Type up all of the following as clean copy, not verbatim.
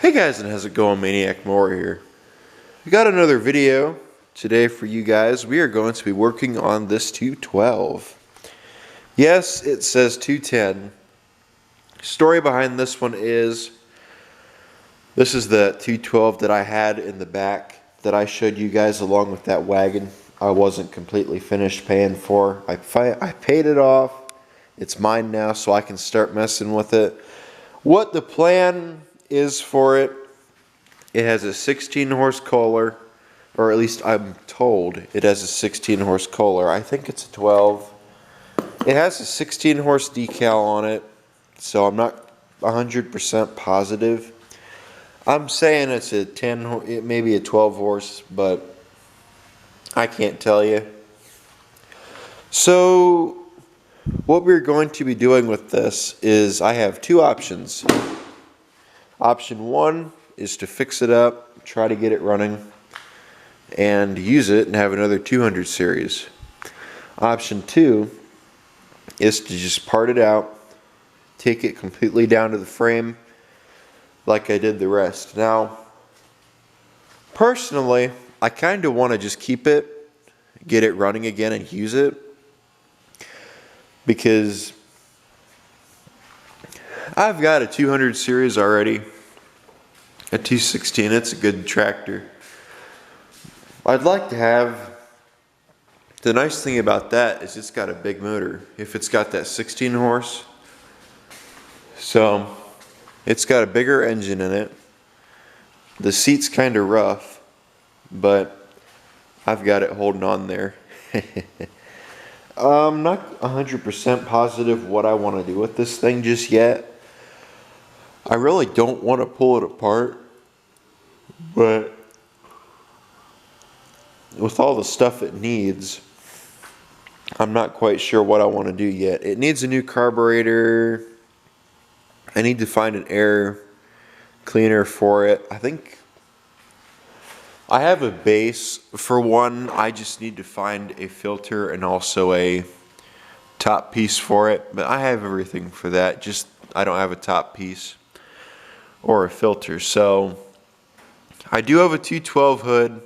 Hey guys, and how's it going? Maniac Mower here. We got another video today for you guys. We are going to be working on this 212. Yes, it says 210. Story behind this one is, this is the 212 that I had in the back that I showed you guys along with that wagon. I wasn't completely finished paying for. I paid it off. It's mine now, so I can start messing with it. What the plan is for it, it has a 16 horse Kohler, or at least I'm told it has a 16 horse Kohler. I think it's a 12. It has a 16 horse decal on it, so I'm not 100% positive. I'm saying it's a 10, it may be a 12 horse, but I can't tell you. So what we're going to be doing with this is I have two options. Option one is to fix it up, try to get it running, and use it and have another 200 series. Option two is to just part it out, take it completely down to the frame like I did the rest. Now, personally, I kind of want to just keep it, get it running again and use it, because I've got a 200 series already, a 216. It's a good tractor. I'd like to have, the nice thing about that is it's got a big motor. If it's got that 16 horse, so it's got a bigger engine in it. The seat's kind of rough, but I've got it holding on there. I'm not 100% positive what I want to do with this thing just yet. I really don't want to pull it apart, but with all the stuff it needs, I'm not quite sure what I want to do yet. It needs a new carburetor. I need to find an air cleaner for it. I think I have a base for one. I just need to find a filter and also a top piece for it. But I have everything for that. Just I don't have a top piece or a filter. So I do have a 212 hood.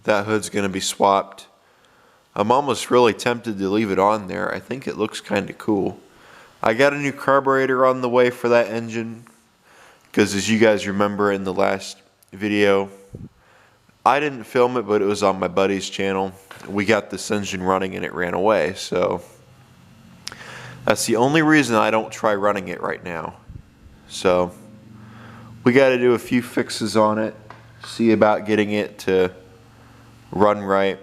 That hood's going to be swapped. I'm almost really tempted to leave it on there. I think it looks kind of cool. I got a new carburetor on the way for that engine, because as you guys remember in the last video, I didn't film it, but it was on my buddy's channel. We got this engine running and it ran away, so that's the only reason I don't try running it right now. So we got to do a few fixes on it, see about getting it to run right.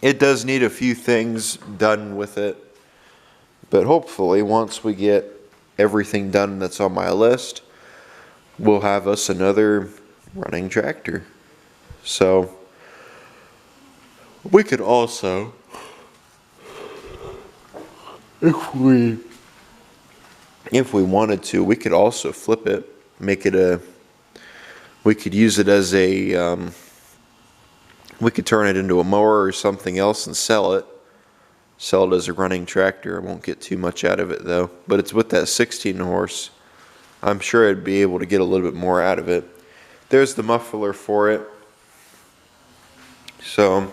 It does need a few things done with it, but hopefully once we get everything done that's on my list, we'll have us another running tractor. So we could also, if we wanted to, we could also flip it, make it we could use it as a, we could turn it into a mower or something else and sell it as a running tractor. I won't get too much out of it though, but it's with that 16 horse. I'm sure I'd be able to get a little bit more out of it. There's the muffler for it. So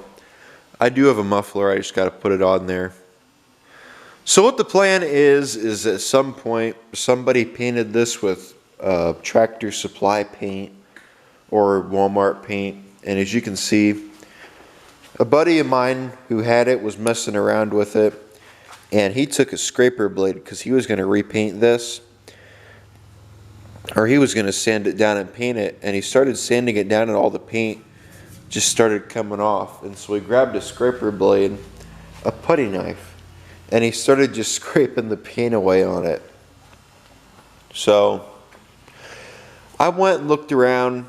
I do have a muffler, I just got to put it on there. So what the plan is at some point somebody painted this with Tractor Supply paint or Walmart paint, and as you can see, a buddy of mine who had it was messing around with it, and he took a scraper blade because he was going to repaint this, or he was going to sand it down and paint it, and he started sanding it down and all the paint just started coming off. And so he grabbed a scraper blade, a putty knife, and he started just scraping the paint away on it. So I went and looked around,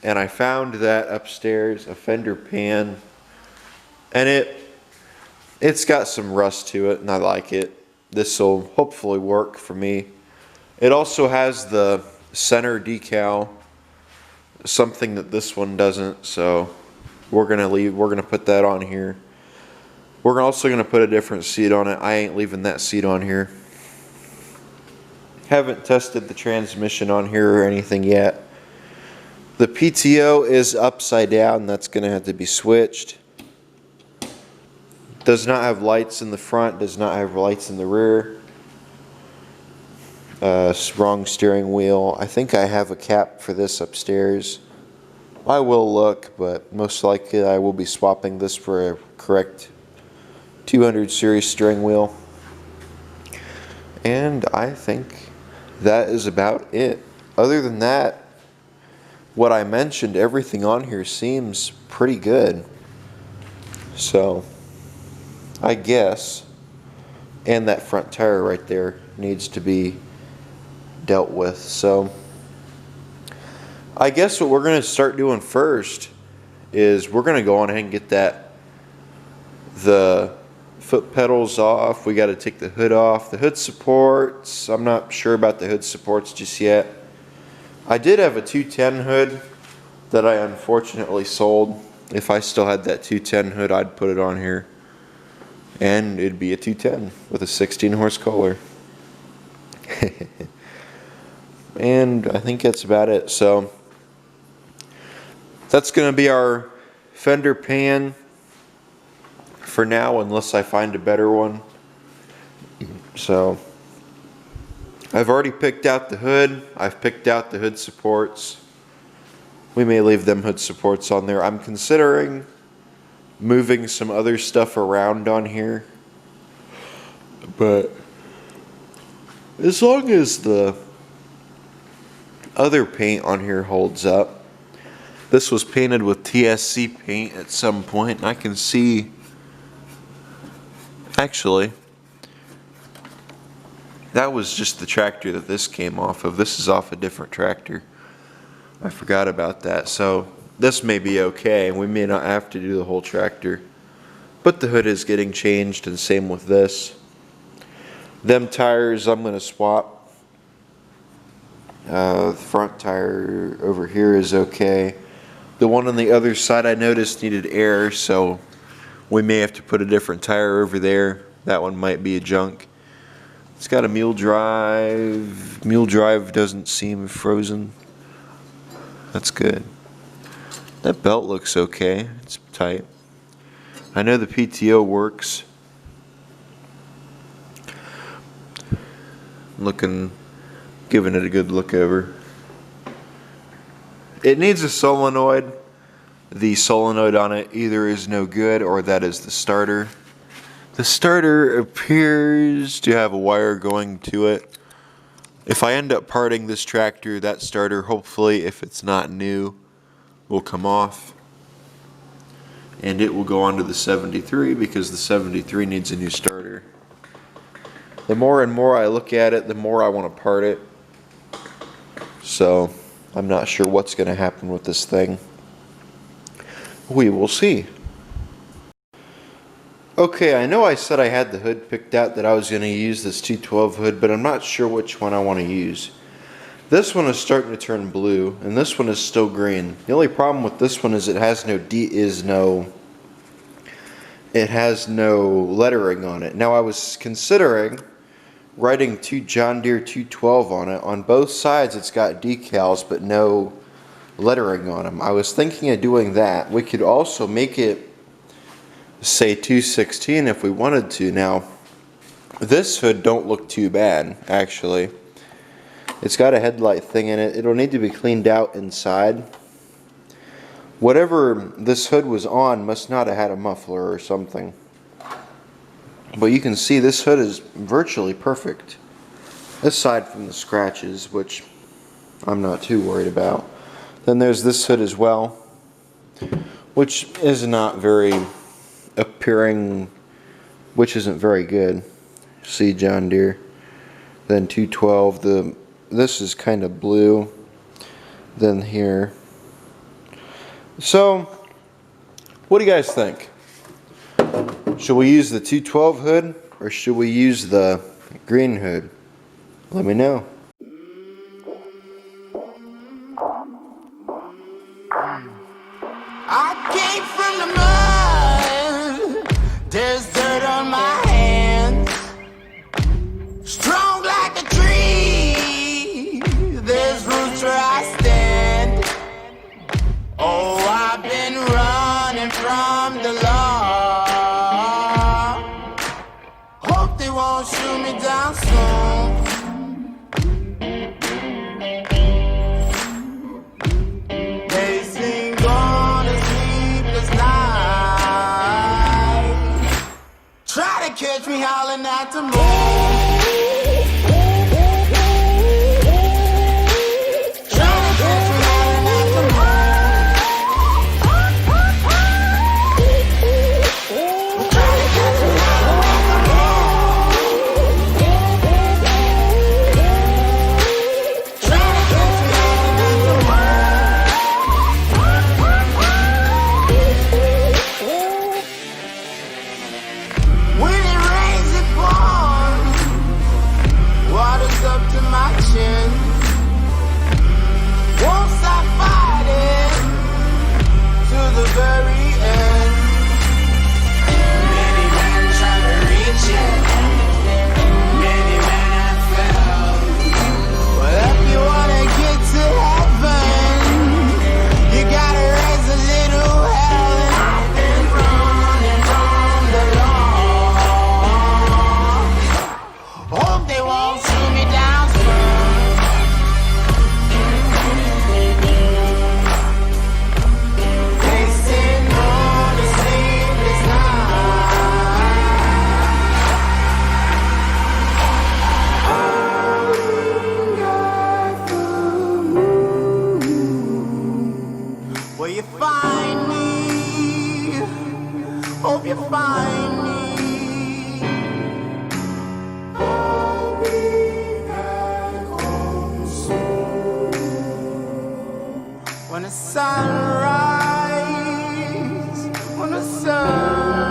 and I found that upstairs, a fender pan, and it's got some rust to it, and I like it. This will hopefully work for me. It also has the center decal, something that this one doesn't, so we're gonna put that on here. We're also gonna put a different seat on it. I ain't leaving that seat on here. Haven't tested the transmission on here or anything yet. The PTO is upside down. That's going to have to be switched. Does not have lights in the front. Does not have lights in the rear. Wrong steering wheel. I think I have a cap for this upstairs. I will look, but most likely I will be swapping this for a correct 200 series steering wheel. And I think that is about it. Other than that, what I mentioned, everything on here seems pretty good. So, I guess, and that front tire right there needs to be dealt with. So, I guess what we're going to start doing first is we're going to go on ahead and get the foot pedals off. We got to take the hood off. The hood supports, I'm not sure about the hood supports just yet. I did have a 210 hood that I unfortunately sold. If I still had that 210 hood, I'd put it on here. And it'd be a 210 with a 16 horse Kohler. And I think that's about it. So that's going to be our fender pan for now, unless I find a better one. So I've already picked out the hood. I've picked out the hood supports. We may leave them hood supports on there. I'm considering moving some other stuff around on here, but as long as the other paint on here holds up. This was painted with TSC paint at some point, and I can see, actually, that was just the tractor that this came off of. This is off a different tractor. I forgot about that. So this may be okay. We may not have to do the whole tractor. But the hood is getting changed, and same with this. Them tires I'm going to swap. The front tire over here is okay. The one on the other side I noticed needed air, so we may have to put a different tire over there. That one might be a junk. It's got a mule drive. Mule drive doesn't seem frozen. That's good. That belt looks okay. It's tight. I know the PTO works. Giving it a good look over. It needs a solenoid. The solenoid on it either is no good or that is the starter. The starter appears to have a wire going to it. If I end up parting this tractor, that starter, hopefully, if it's not new, will come off. And it will go onto the 73 because the 73 needs a new starter. The more and more I look at it, the more I want to part it. So I'm not sure what's going to happen with this thing. We will see. Okay, I know I said I had the hood picked out that I was going to use this 212 hood, but I'm not sure which one I want to use. This one is starting to turn blue, and this one is still green. The only problem with this one is it has no lettering on it. Now I was considering writing John Deere 212 on it. On both sides it's got decals but no lettering on them. I was thinking of doing that. We could also make it say 216 if we wanted to. Now this hood don't look too bad actually. It's got a headlight thing in it. It'll need to be cleaned out inside. Whatever this hood was on must not have had a muffler or something. But you can see this hood is virtually perfect, aside from the scratches, which I'm not too worried about. Then there's this hood as well, which is not very appearing, which isn't very good. See John Deere. Then 212, this is kind of blue. Then here. So, what do you guys think? Should we use the 212 hood or should we use the green hood? Let me know. I came from the mud. There's dirt on my hands. Strong like a tree. me howling at the moon. Will you find me? Hope you find me. I'll be back home soon. When the sunrise, when the sun.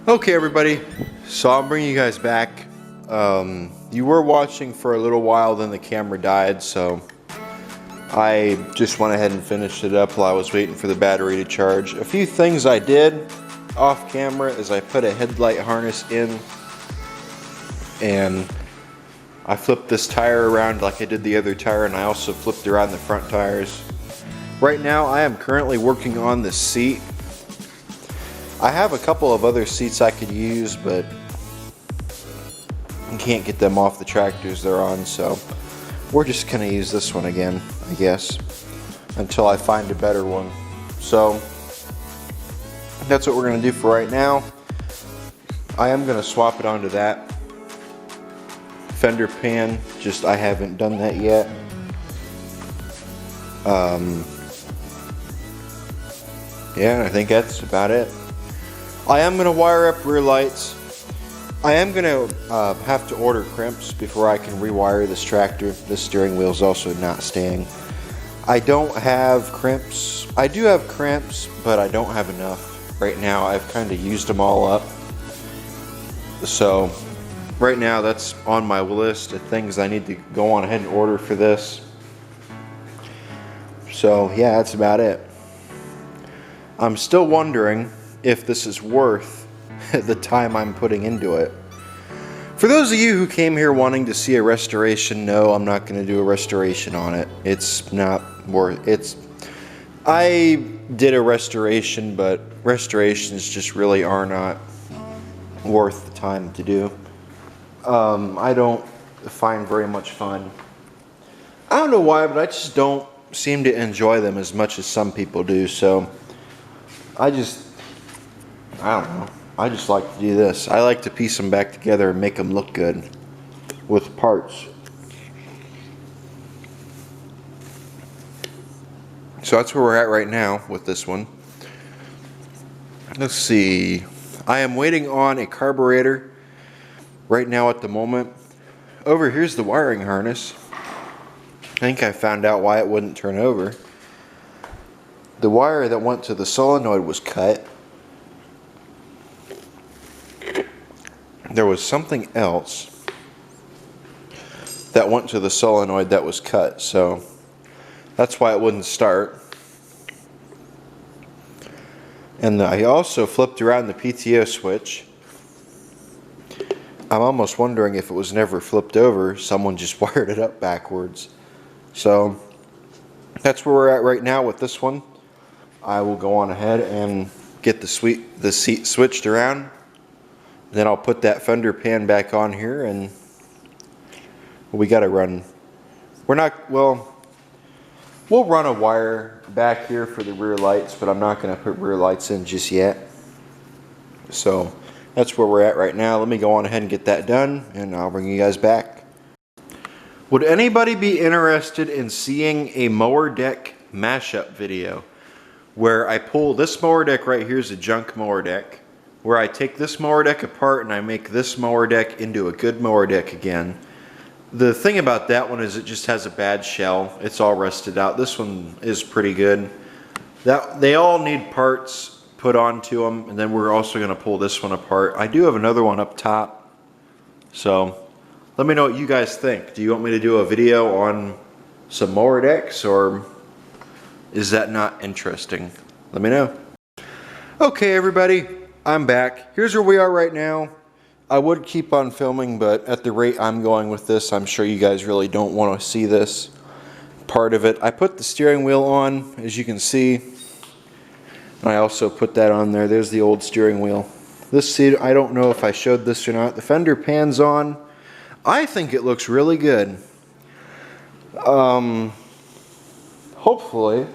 Okay, everybody, so I'll bring you guys back. You were watching for a little while, then the camera died, so I just went ahead and finished it up while I was waiting for the battery to charge. A few things I did off camera is I put a headlight harness in, and I flipped this tire around like I did the other tire, and I also flipped around the front tires. Right now I am currently working on the seat. I have a couple of other seats I could use, but I can't get them off the tractors they're on, so we're just gonna use this one again, I guess, until I find a better one. So that's what we're gonna do for right now. I am gonna swap it onto that fender pan, just I haven't done that yet. Yeah, I think that's about it. I am going to wire up rear lights. I am going to have to order crimps before I can rewire this tractor. This steering wheel is also not staying. I don't have crimps. I do have crimps, but I don't have enough. Right now, I've kind of used them all up. So, right now, that's on my list of things I need to go on ahead and order for this. So, yeah, that's about it. I'm still wondering if this is worth the time I'm putting into it. For those of you who came here wanting to see a restoration, no, I'm not going to do a restoration on it. It's not worth it. I did a restoration, but restorations just really are not worth the time to do. I don't find very much fun. I don't know why, but I just don't seem to enjoy them as much as some people do. So I don't know. I just like to do this. I like to piece them back together and make them look good with parts. So that's where we're at right now with this one. Let's see. I am waiting on a carburetor right now at the moment. Over here's the wiring harness. I think I found out why it wouldn't turn over. The wire that went to the solenoid was cut. There was something else that went to the solenoid that was cut, so that's why it wouldn't start. And I also flipped around the PTO switch. I'm almost wondering if it was never flipped over, someone just wired it up backwards. So that's where we're at right now with this one. I will go on ahead and get the seat switched around. Then I'll put that fender pan back on here, and we got to run. We'll run a wire back here for the rear lights, but I'm not going to put rear lights in just yet. So that's where we're at right now. Let me go on ahead and get that done, and I'll bring you guys back. Would anybody be interested in seeing a mower deck mashup video where I pull this mower deck right here is a junk mower deck, where I take this mower deck apart and I make this mower deck into a good mower deck again? The thing about that one is it just has a bad shell. It's all rusted out. This one is pretty good. They all need parts put onto them, and then we're also going to pull this one apart. I do have another one up top, so let me know what you guys think. Do you want me to do a video on some mower decks, or is that not interesting? Let me know. Okay, everybody, I'm back. Here's where we are right now. I would keep on filming, but at the rate I'm going with this, I'm sure you guys really don't want to see this part of it. I put the steering wheel on, as you can see. And I also put that on there. There's the old steering wheel. This seat, I don't know if I showed this or not. The fender pan's on. I think it looks really good. Hopefully,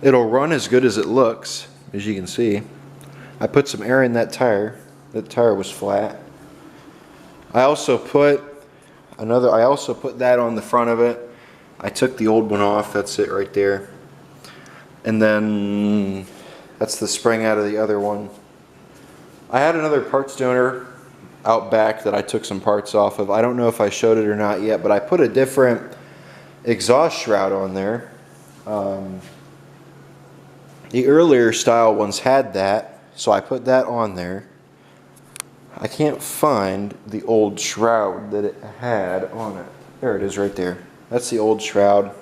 it'll run as good as it looks, as you can see. I put some air in that tire. That tire was flat. I also put that on the front of it. I took the old one off. That's it right there. And then that's the spring out of the other one. I had another parts donor out back that I took some parts off of. I don't know if I showed it or not yet, but I put a different exhaust shroud on there. The earlier style ones had that, so I put that on there. I can't find the old shroud that it had on it. There it is right there. That's the old shroud.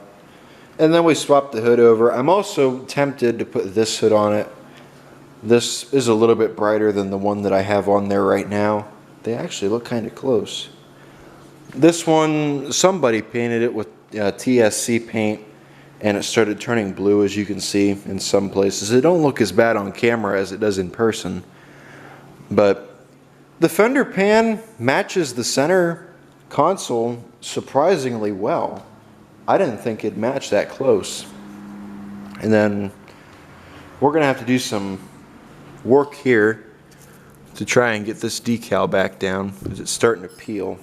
And then we swapped the hood over. I'm also tempted to put this hood on it. This is a little bit brighter than the one that I have on there right now. They actually look kind of close. This one, somebody painted it with TSC paint, and it started turning blue, as you can see in some places. It don't look as bad on camera as it does in person. But the fender pan matches the center console surprisingly well. I didn't think it'd match that close. And then we're gonna have to do some work here to try and get this decal back down, because it's starting to peel.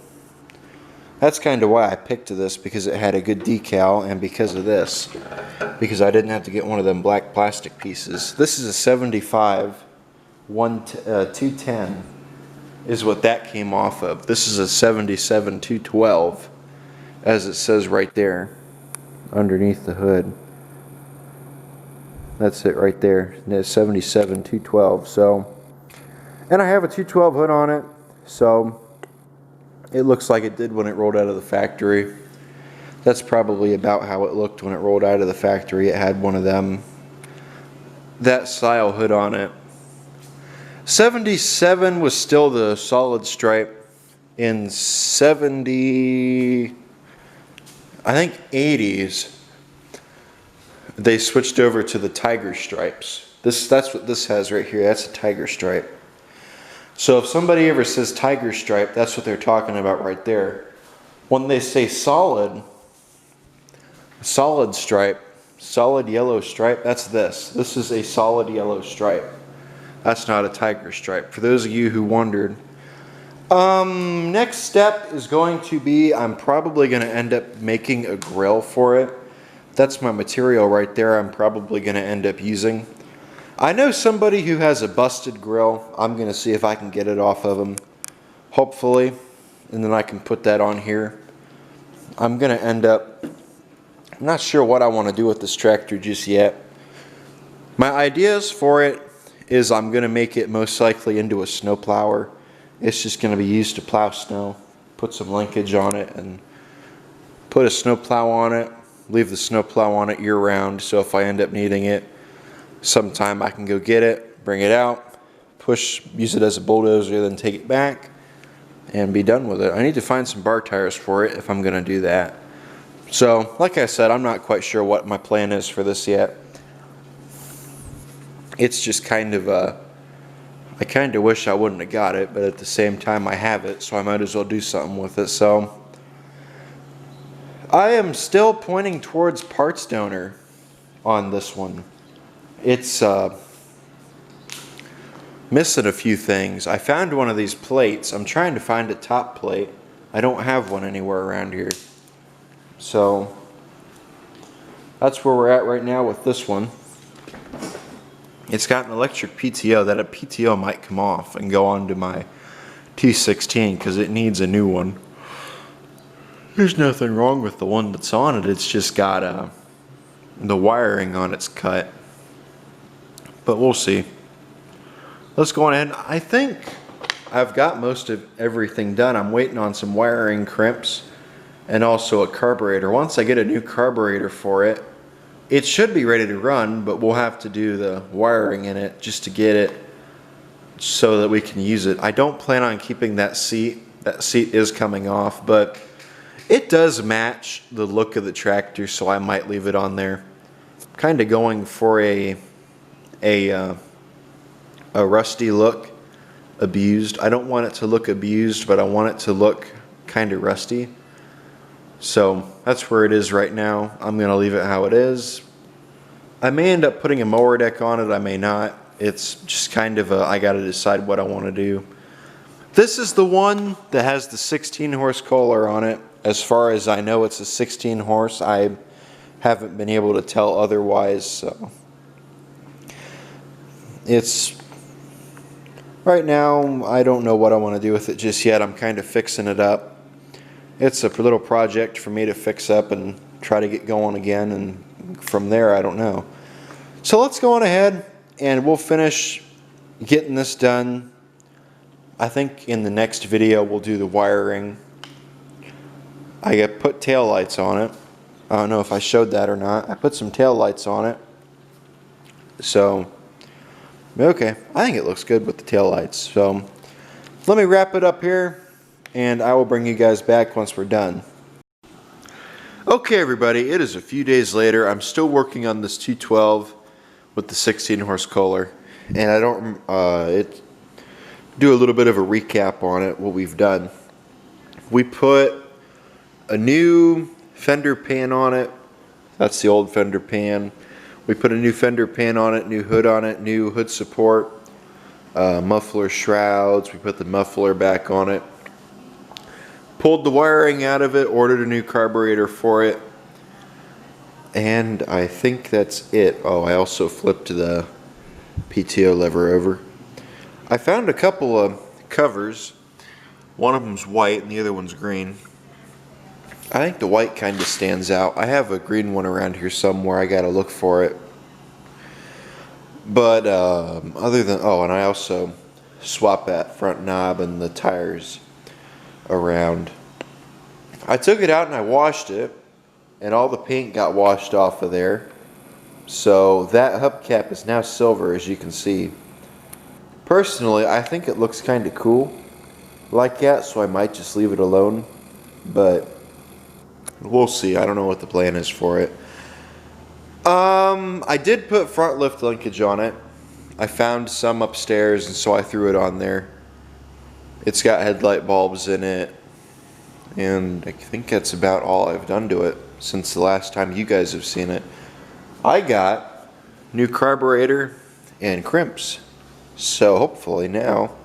That's kind of why I picked this, because it had a good decal, and because of this, because I didn't have to get one of them black plastic pieces. This is a 75 210 is what that came off of. This is a 77 212, as it says right there. underneath the hood. That's it right there. And it's 77 212. So, and I have a 212 hood on it, so it looks like it did when it rolled out of the factory. That's probably about how it looked when it rolled out of the factory. It had one of them, that style hood on it. 77 was still the solid stripe. In 70, I think 80s, they switched over to the tiger stripes. That's what this has right here. That's a tiger stripe. So if somebody ever says tiger stripe, that's what they're talking about right there. When they say solid stripe, solid yellow stripe, that's this. This is a solid yellow stripe. That's not a tiger stripe, for those of you who wondered. Next step is going to be, I'm probably going to end up making a grill for it. That's my material right there I'm probably going to end up using. I know somebody who has a busted grill. I'm going to see if I can get it off of them, hopefully, and then I can put that on here. I'm going to end up, I'm not sure what I want to do with this tractor just yet. My ideas for it is I'm going to make it most likely into a snow plower. It's just going to be used to plow snow. Put some linkage on it and put a snow plow on it. Leave the snow plow on it year round, so if I end up needing it sometime, I can go get it, bring it out, use it as a bulldozer, then take it back and be done with it. I need to find some bar tires for it if I'm going to do that. So, like I said, I'm not quite sure what my plan is for this yet. It's just kind of I kind of wish I wouldn't have got it, but at the same time I have it, so I might as well do something with it. So I am still pointing towards parts donor on this one. It's missing a few things. I found one of these plates. I'm trying to find a top plate. I don't have one anywhere around here. So that's where we're at right now with this one. It's got an electric PTO. That a PTO might come off and go onto my T16 because it needs a new one. There's nothing wrong with the one that's on it. It's just got the wiring on it's cut. But we'll see. Let's go on ahead. I think I've got most of everything done. I'm waiting on some wiring crimps and also a carburetor. Once I get a new carburetor for it, it should be ready to run, but we'll have to do the wiring in it just to get it so that we can use it. I don't plan on keeping that seat. That seat is coming off, but it does match the look of the tractor, so I might leave it on there. Kind of going for a rusty look, abused. I don't want it to look abused, but I want it to look kind of rusty. So that's where it is right now. I'm going to leave it how it is. I may end up putting a mower deck on it. I may not. It's just kind of I got to decide what I want to do. This is the one that has the 16 horse Kohler on it. As far as I know, it's a 16 horse. I haven't been able to tell otherwise. So it's right now, I don't know what I want to do with it just yet. I'm kind of fixing it up. It's a little project for me to fix up and try to get going again, and from there, I don't know. So let's go on ahead and we'll finish getting this done. I think in the next video we'll do the wiring. I got put tail lights on it. I don't know if I showed that or not. I put some tail lights on it. So, okay, I think it looks good with the tail lights. So, let me wrap it up here, and I will bring you guys back once we're done. Okay, everybody, it is a few days later. I'm still working on this 212 with the 16 horse Kohler, and I don't do a little bit of a recap on it, what we've done. We put a new fender pan on it. That's the old fender pan. We put a new fender pan on it, new hood on it, new hood support, muffler shrouds. We put the muffler back on it. Pulled the wiring out of it, ordered a new carburetor for it, and I think that's it. Oh, I also flipped the PTO lever over. I found a couple of covers. One of them's white and the other one's green. I think the white kind of stands out. I have a green one around here somewhere. I gotta look for it. But other than, oh, and I also swap that front knob and the tires around. I took it out and I washed it, and all the paint got washed off of there. So that hubcap is now silver, as you can see. Personally, I think it looks kind of cool like that, so I might just leave it alone. But we'll see. I don't know what the plan is for it. I did put front lift linkage on it. I found some upstairs, and so I threw it on there. It's got headlight bulbs in it, and I think that's about all I've done to it since the last time you guys have seen it. I got new carburetor and crimps, so hopefully now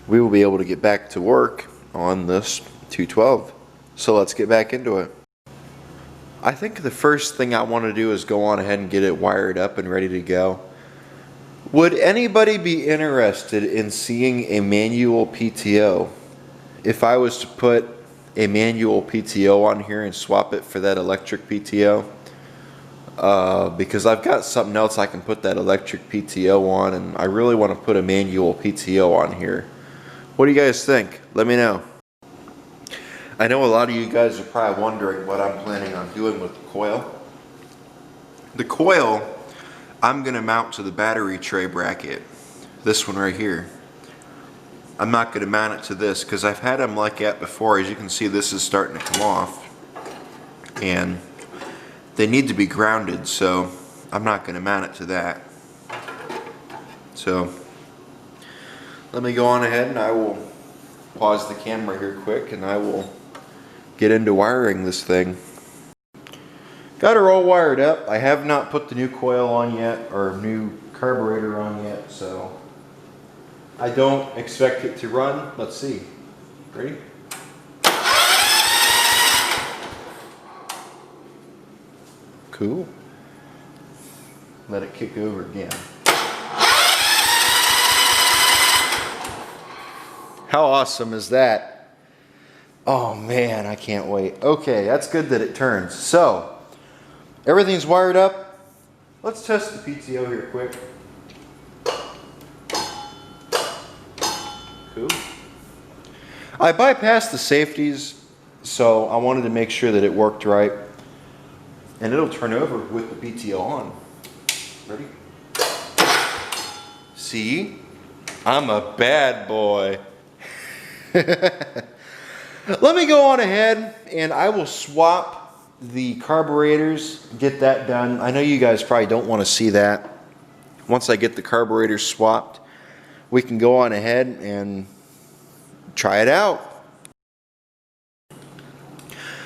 we will be able to get back to work on this 212. So let's get back into it. I think the first thing I want to do is go on ahead and get it wired up and ready to go. Would anybody be interested in seeing a manual PTO? If I was to put a manual PTO on here and swap it for that electric PTO, because I've got something else I can put that electric PTO on, and I really want to put a manual PTO on here. What do you guys think? Let me know. I know a lot of you guys are probably wondering what I'm planning on doing with the coil. The coil I'm going to mount to the battery tray bracket, this one right here. I'm not going to mount it to this because I've had them like that before. As you can see, this is starting to come off and they need to be grounded, so I'm not going to mount it to that. So let me go on ahead and I will pause the camera here quick and I will get into wiring this thing. Got her all wired up. I have not put the new coil on yet, or new carburetor on yet, so I don't expect it to run. Let's see. Ready? Cool. Let it kick over again. How awesome is that? Oh man, I can't wait. Okay, that's good that it turns. So, everything's wired up. Let's test the PTO here quick. Cool. I bypassed the safeties, so I wanted to make sure that it worked right. And it'll turn over with the PTO on. Ready? See? I'm a bad boy. Let me go on ahead and I will swap the carburetors, get that done. I know you guys probably don't want to see that. Once I get the carburetors swapped, we can go on ahead and try it out.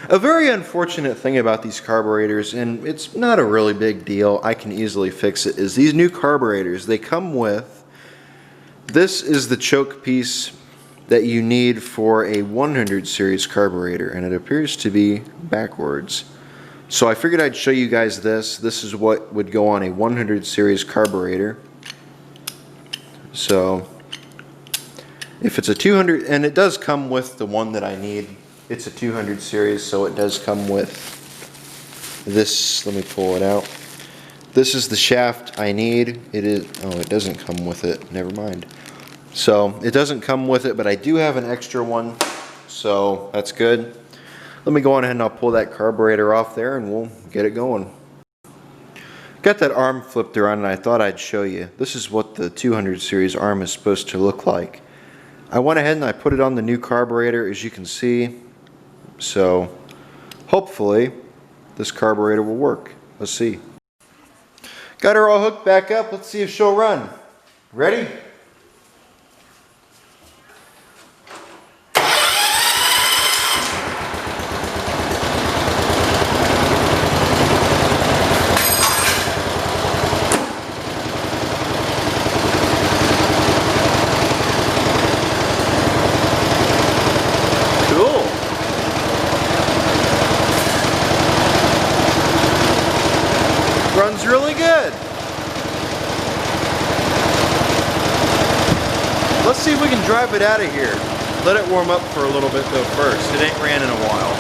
A very unfortunate thing about these carburetors, and it's not a really big deal, I can easily fix it, is these new carburetors, they come with, this is the choke piece that you need for a 100 series carburetor, and it appears to be backwards. So I figured I'd show you guys this. This is what would go on a 100 series carburetor. So if it's a 200, and it does come with the one that I need. It's a 200 series, so it does come with this. Let me pull it out. This is the shaft I need. It is, oh, it doesn't come with it. Never mind. So it doesn't come with it, but I do have an extra one, so that's good. Let me go on ahead and I'll pull that carburetor off there and we'll get it going. Got that arm flipped around and I thought I'd show you. This is what the 200 series arm is supposed to look like. I went ahead and I put it on the new carburetor, as you can see. So hopefully this carburetor will work. Let's see. Got her all hooked back up. Let's see if she'll run. Ready? Runs really good. Let's see if we can drive it out of here. Let it warm up for a little bit though first. It ain't ran in a while.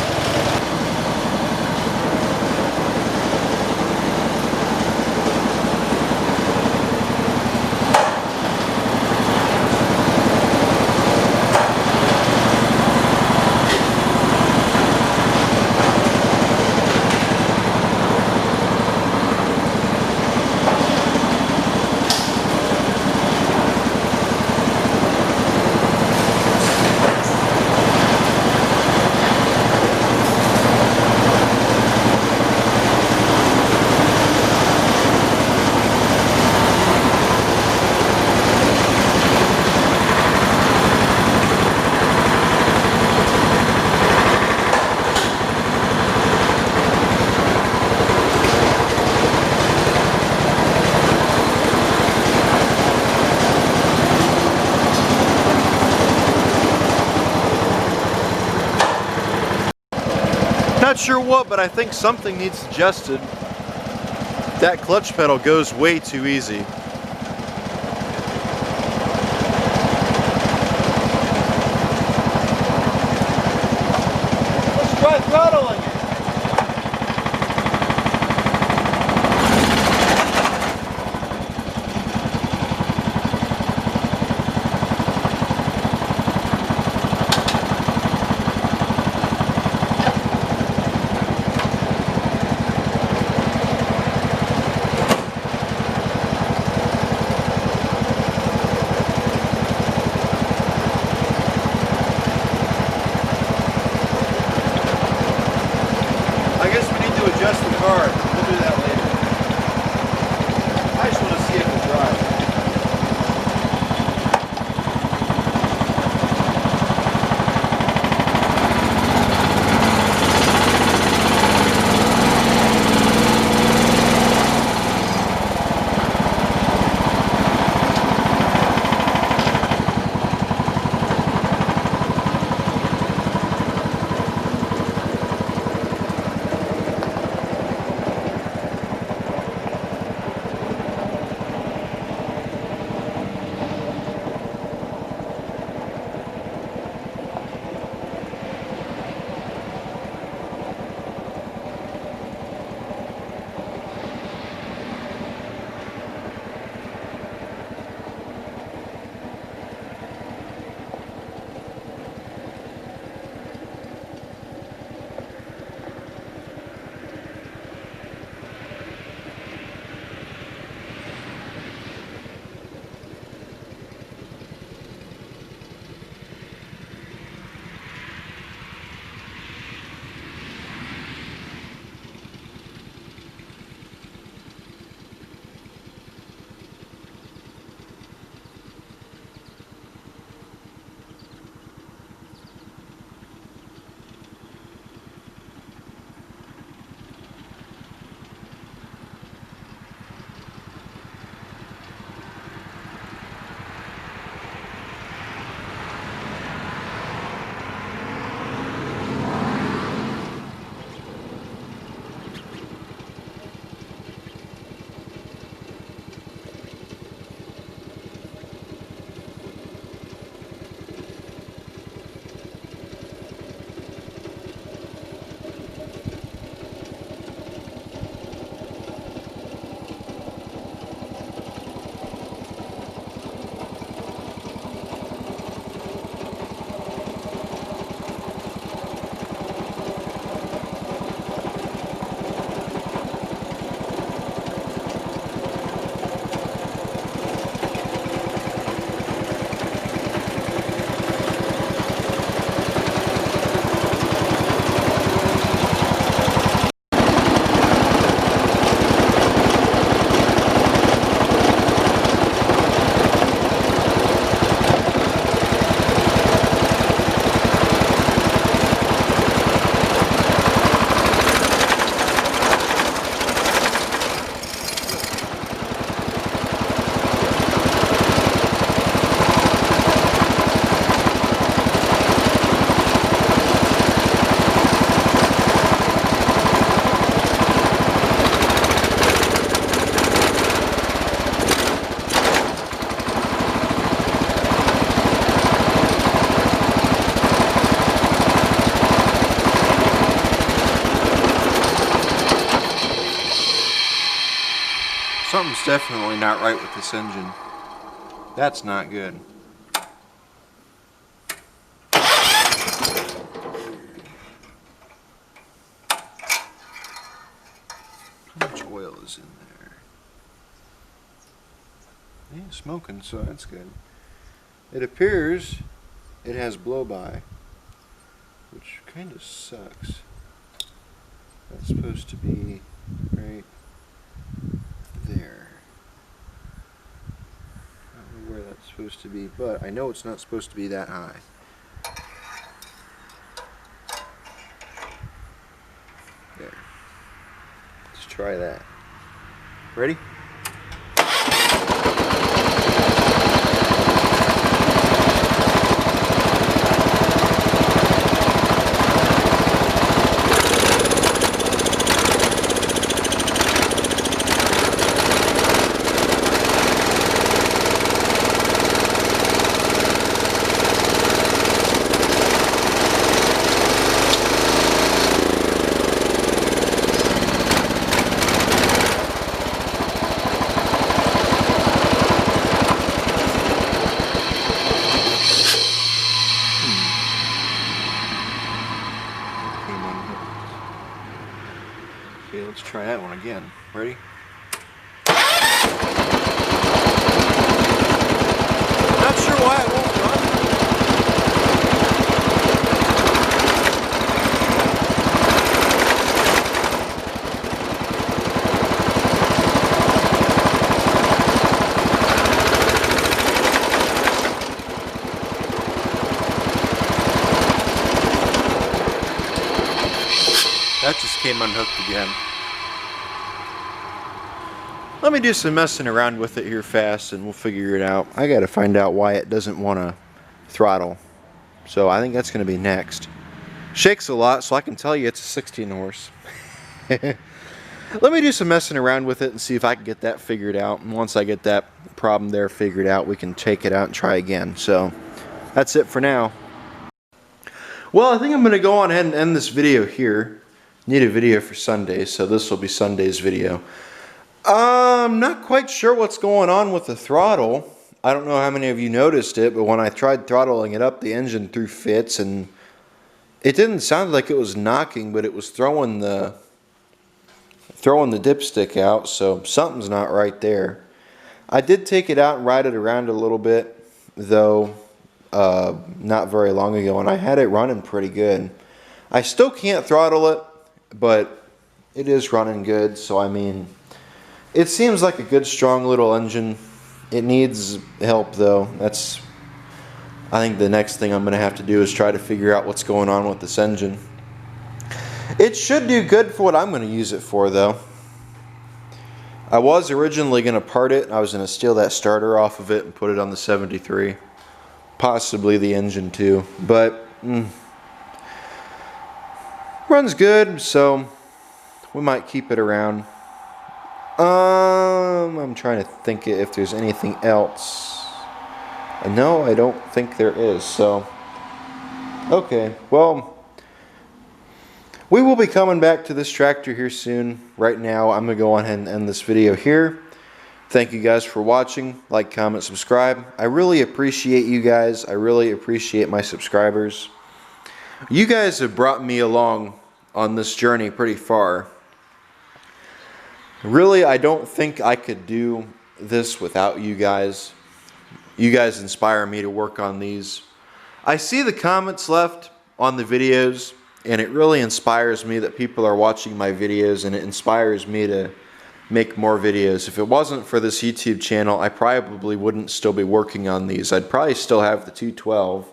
Not sure what, but I think something needs adjusted. That clutch pedal goes way too easy. Let's try throttling it. I guess we need to adjust the car. We'll do that later. I just want to see if it drives. Something's definitely not right with this engine. That's not good. How much oil is in there? It ain't smoking, so that's good. It appears it has blow-by, which kind of sucks. That's supposed to be right there. I don't know where that's supposed to be, but I know it's not supposed to be that high. There. Let's try that. Ready? try that one again. Ready? Not sure why it won't run. That just came unhooked again. Let me do some messing around with it here fast and we'll figure it out. I gotta find out why it doesn't want to throttle. So I think that's gonna be next. Shakes a lot, so I can tell you it's a 16 horse. Let me do some messing around with it and see if I can get that figured out. And once I get that problem there figured out, we can take it out and try again. So that's it for now. Well, I think I'm gonna go on ahead and end this video here. Need a video for Sunday, so this will be Sunday's video. I'm not quite sure what's going on with the throttle. I don't know how many of you noticed it, but when I tried throttling it up, the engine threw fits, and it didn't sound like it was knocking, but it was throwing the dipstick out, so something's not right there. I did take it out and ride it around a little bit, though, not very long ago, and I had it running pretty good. I still can't throttle it, but it is running good, so I mean, it seems like a good strong little engine. It needs help though. That's, I think the next thing I'm going to have to do is try to figure out what's going on with this engine. It should do good for what I'm going to use it for though. I was originally going to part it. I was going to steal that starter off of it and put it on the 73. Possibly the engine too, but runs good, so we might keep it around. I'm trying to think if there's anything else. No, I don't think there is, so okay, well, we will be coming back to this tractor here soon. Right now, I'm going to go on ahead and end this video here. Thank you guys for watching. Like, comment, subscribe. I really appreciate you guys. I really appreciate my subscribers. You guys have brought me along on this journey pretty far. Really, I don't think I could do this without you guys. You guys inspire me to work on these. I see the comments left on the videos, and it really inspires me that people are watching my videos, and it inspires me to make more videos. If it wasn't for this YouTube channel, I probably wouldn't still be working on these. I'd probably still have the 212,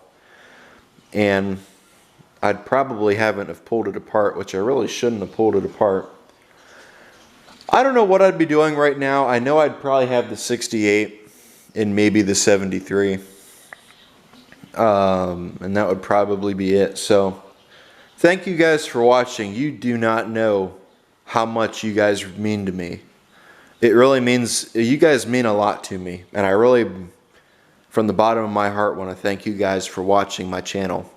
and I'd probably haven't have pulled it apart, which I really shouldn't have pulled it apart. I don't know what I'd be doing right now. I know I'd probably have the 68 and maybe the 73. And that would probably be it. So thank you guys for watching. You do not know how much you guys mean to me. It really means, you guys mean a lot to me. And I really, from the bottom of my heart, want to thank you guys for watching my channel.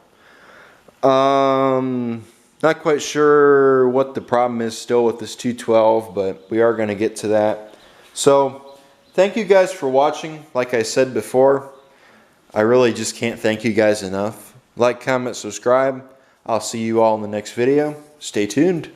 Not quite sure what the problem is still with this 212, but we are going to get to that. So, thank you guys for watching. Like I said before, I really just can't thank you guys enough. Like, comment, subscribe. I'll see you all in the next video. Stay tuned.